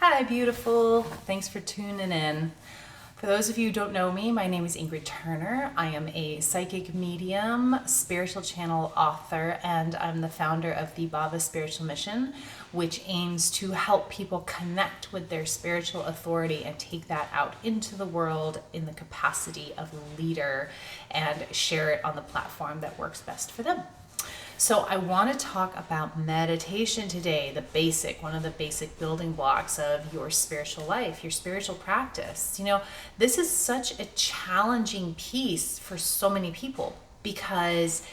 Hi, beautiful. Thanks for tuning in. For those of you who don't know me, my name is Ingrid Turner. I am a psychic medium, spiritual channel author, and I'm the founder of the Baba Spiritual Mission, which aims to help people connect with their spiritual authority and take that out into the world in the capacity of leader and share it on the platform that works best for them. So I want to talk about meditation today, one of the basic building blocks of your spiritual life, your spiritual practice. You know, this is such a challenging piece for so many people because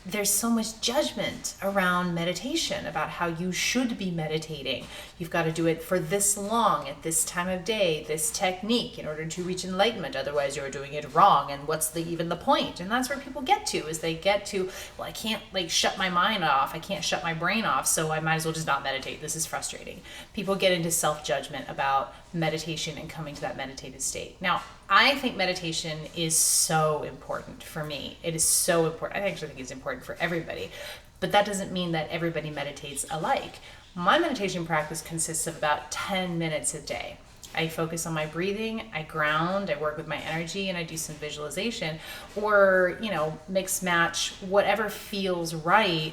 there's so much judgment around meditation about how you should be meditating. You've got to do it for this long, at this time of day, this technique in order to reach enlightenment. Otherwise, you're doing it wrong. And what's even the point? And that's where people get to, is they get to, well, I can't shut my mind off. I can't shut my brain off. So I might as well just not meditate. This is frustrating. People get into self-judgment about meditation and coming to that meditative state. Now, I think meditation is so important for me. It is so important. I actually think it's important for everybody, but that doesn't mean that everybody meditates alike. My meditation practice consists of about 10 minutes a day. I focus on my breathing, I ground, I work with my energy, and I do some visualization or, mix match whatever feels right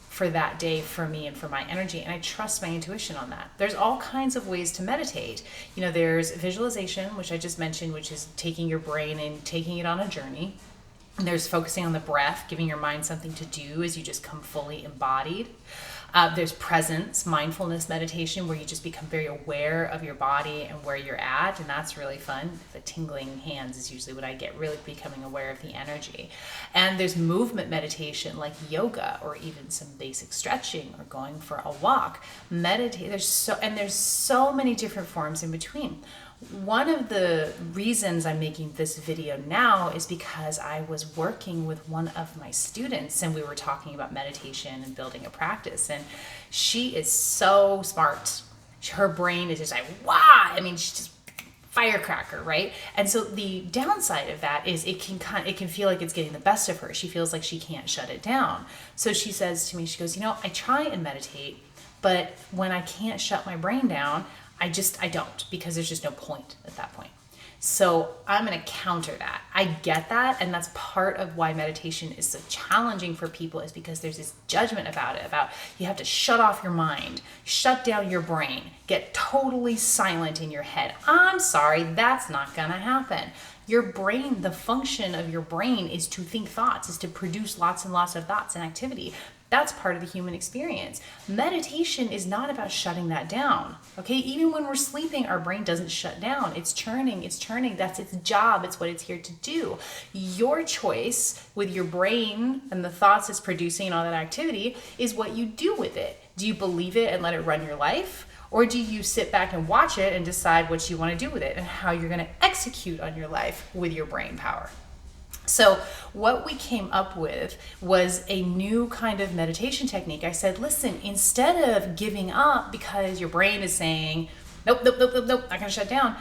for that day for me and for my energy, and I trust my intuition on that. There's all kinds of ways to meditate. There's visualization, which I just mentioned, which is taking your brain and taking it on a journey. And there's focusing on the breath, giving your mind something to do as you just come fully embodied. There's presence, mindfulness meditation, where you just become very aware of your body and where you're at, and that's really fun. The tingling hands is usually what I get, really becoming aware of the energy. And there's movement meditation like yoga or even some basic stretching or going for a walk. There's so many different forms in between. One of the reasons I'm making this video now is because I was working with one of my students and we were talking about meditation and building a practice, and she is so smart. Her brain is just like, wow. She's just firecracker, right? And so the downside of that is it can feel like it's getting the best of her. She feels like she can't shut it down. So she says to me, she goes, I try and meditate, but when I can't shut my brain down, I don't, because there's just no point at that point. So I'm going to counter that. I get that. And that's part of why meditation is so challenging for people, is because there's this judgment about it, about you have to shut off your mind, shut down your brain, get totally silent in your head. I'm sorry, that's not going to happen. Your brain, the function of your brain is to think thoughts, is to produce lots and lots of thoughts and activity. That's part of the human experience. Meditation is not about shutting that down, okay? Even when we're sleeping, our brain doesn't shut down. It's churning. That's its job. It's what it's here to do. Your choice with your brain and the thoughts it's producing and all that activity is what you do with it. Do you believe it and let it run your life? Or do you sit back and watch it and decide what you want to do with it and how you're going to execute on your life with your brain power? So what we came up with was a new kind of meditation technique. I said, listen, instead of giving up because your brain is saying, nope, not going to shut down,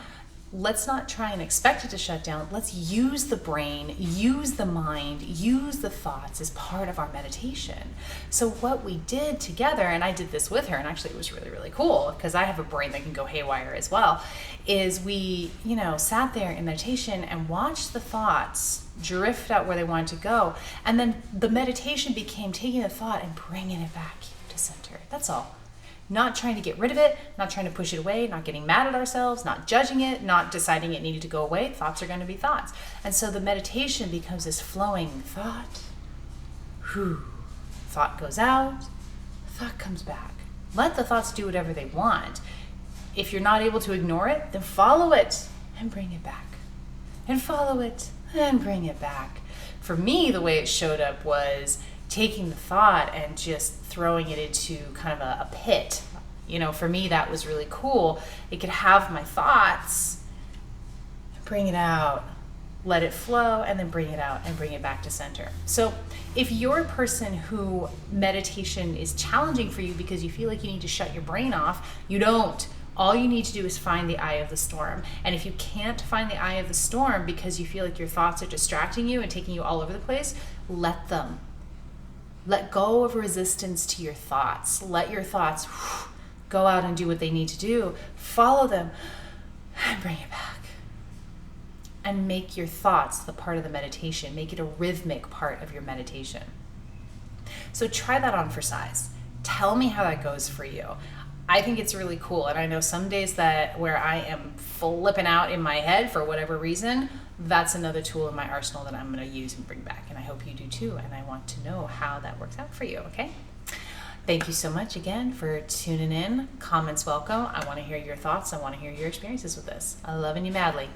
let's not try and expect it to shut down. Let's use the brain, use the mind, use the thoughts as part of our meditation. So what we did together, and I did this with her, and actually it was really, really cool because I have a brain that can go haywire as well, is we, sat there in meditation and watched the thoughts drift out where they wanted to go. And then the meditation became taking the thought and bringing it back to center. That's all. Not trying to get rid of it, not trying to push it away, not getting mad at ourselves, not judging it, not deciding it needed to go away. Thoughts are going to be thoughts. And so the meditation becomes this flowing thought. Thought goes out, thought comes back. Let the thoughts do whatever they want. If you're not able to ignore it, then follow it and bring it back. And follow it and bring it back. For me, the way it showed up was taking the thought and just throwing it into kind of a pit. For me, that was really cool. It could have my thoughts, bring it out, let it flow, and then bring it out and bring it back to center. So if you're a person who meditation is challenging for you because you feel like you need to shut your brain off, you don't. All you need to do is find the eye of the storm. And if you can't find the eye of the storm because you feel like your thoughts are distracting you and taking you all over the place, let them. Let go of resistance to your thoughts. Let your thoughts go out and do what they need to do, follow them and bring it back. And make your thoughts the part of the meditation. Make it a rhythmic part of your meditation. So try that on for size. Tell me how that goes for you. I think it's really cool. And I know some days that where I am flipping out in my head for whatever reason, that's another tool in my arsenal that I'm going to use and bring back. And I hope you do too. And I want to know how that works out for you, okay? Thank you so much again for tuning in. Comments welcome. I want to hear your thoughts. I want to hear your experiences with this. I love you madly.